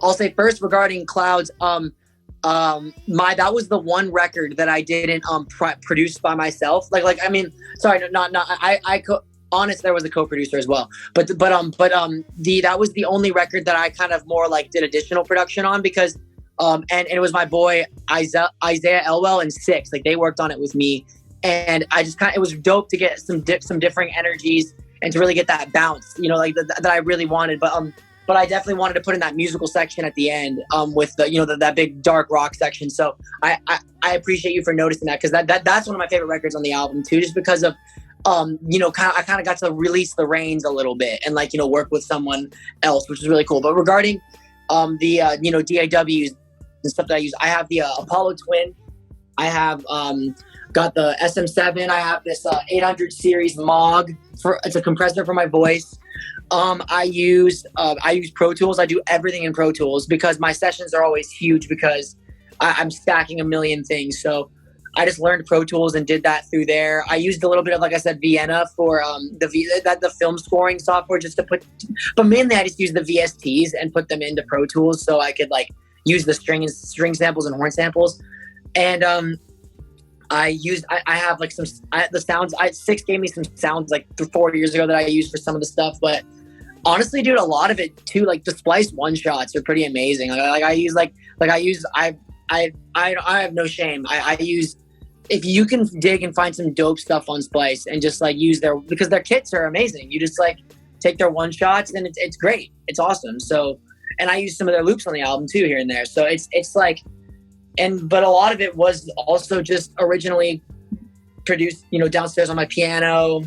I'll say first regarding Clouds. That was the one record that I didn't produce by myself. Honest, there was a co-producer as well, but that was the only record that I kind of more like did additional production on because and it was my boy Isaiah Elwell and Six, like they worked on it with me, and I just it was dope to get some differing energies and to really get that bounce, that I really wanted, but I definitely wanted to put in that musical section at the end with the that big dark rock section. So I appreciate you for noticing that, because that's one of my favorite records on the album too, just because of I kind of got to release the reins a little bit and work with someone else, which is really cool. But regarding DAWs and stuff that I use, I have the Apollo Twin, I have got the SM7, I have this 800 series Moog it's a compressor for my voice. I use Pro Tools. I do everything in Pro Tools because my sessions are always huge because I'm stacking a million things. So I just learned Pro Tools and did that through there. I used a little bit of, like I said, Vienna for the film scoring software just to but mainly I just use the VSTs and put them into Pro Tools so I could use the string samples and horn samples. And I have the sounds. Six gave me some sounds 4 years ago that I used for some of the stuff, but honestly, dude, a lot of it too, the Splice one shots are pretty amazing. I have no shame. I use, if you can dig and find some dope stuff on Splice and just use because their kits are amazing. You just take their one shots and it's great. It's awesome. So, and I use some of their loops on the album too here and there. So but a lot of it was also just originally produced, downstairs on my piano.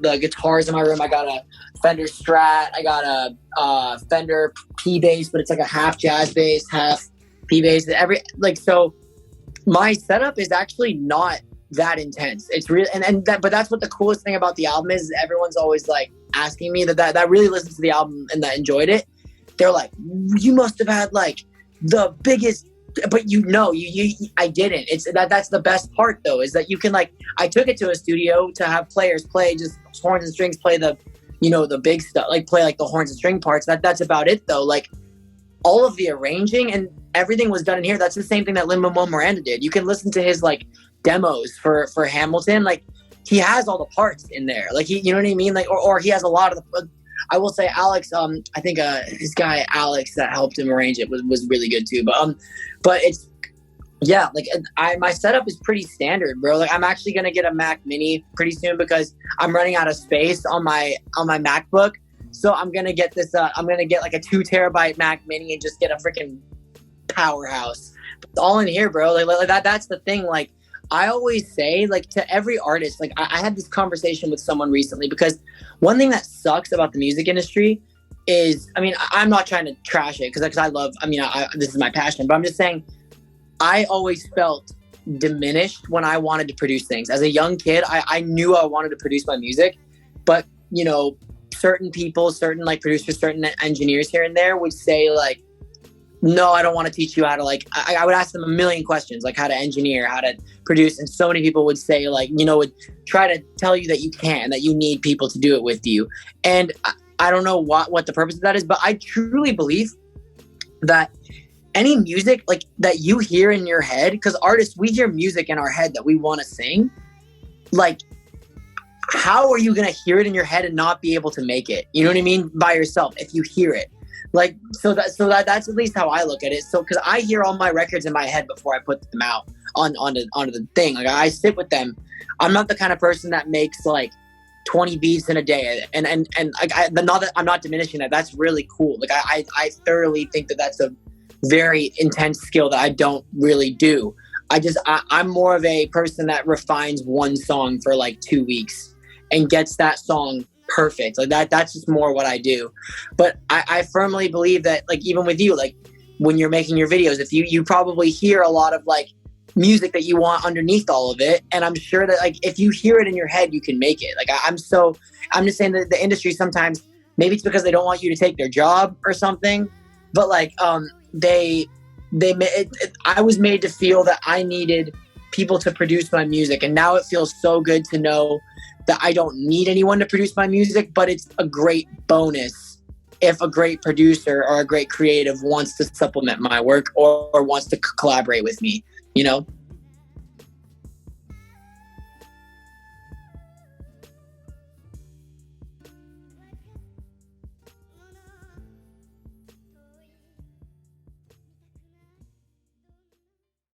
The guitars in my room, I got a Fender Strat. I got a Fender P bass, but it's a half jazz bass, half P bass. So my setup is actually not that intense. It's really but that's what the coolest thing about the album is. Everyone's always asking me that really listens to the album and that enjoyed it. They're like, you must have had the biggest. But I didn't. That's the best part though, is that you can I took it to a studio to have players play just horns and strings, play the the big stuff, play the horns and string parts. That's about it though. All of the arranging and everything was done in here. That's the same thing that Lin-Manuel Miranda did. You can listen to his demos for Hamilton. He has all the parts in there. He, you know what I mean? Or he has a lot of the. I will say Alex, I think his guy Alex that helped him arrange it was really good too. But it's, yeah, my setup is pretty standard, bro. I'm actually gonna get a Mac Mini pretty soon because I'm running out of space on my MacBook. So I'm gonna get this. I'm gonna get a 2 terabyte Mac Mini and just get a freaking powerhouse. It's all in here, bro. That's the thing. I always say, to every artist, I had this conversation with someone recently, because one thing that sucks about the music industry is, I'm not trying to trash it because I love, this is my passion, but I'm just saying, I always felt diminished when I wanted to produce things. As a young kid, I knew I wanted to produce my music, but, certain people, certain producers, certain engineers here and there would say no, I don't want to teach you how to I would ask them a million questions, how to engineer, how to produce. And so many people would say would try to tell you that you can't, that you need people to do it with you. And I don't know what the purpose of that is, but I truly believe that any music that you hear in your head, because artists, we hear music in our head that we want to sing. How are you going to hear it in your head and not be able to make it? You know what I mean? By yourself, if you hear it. That's at least how I look at it. So, because I hear all my records in my head before I put them out onto the thing. I sit with them. I'm not the kind of person that makes 20 beats in a day. And not that I'm not diminishing that. That's really cool. I thoroughly think that that's a very intense skill that I don't really do. I'm more of a person that refines one song for 2 weeks and gets that song perfect. That's just more what I do. But I firmly believe that even with you, when you're making your videos, if you probably hear a lot of music that you want underneath all of it, and I'm sure that if you hear it in your head, you can make it. I'm just saying that the industry sometimes, maybe it's because they don't want you to take their job or something, but I was made to feel that I needed people to produce my music, and now it feels so good to know that I don't need anyone to produce my music, but it's a great bonus if a great producer or a great creative wants to supplement my work or wants to collaborate with me, you know?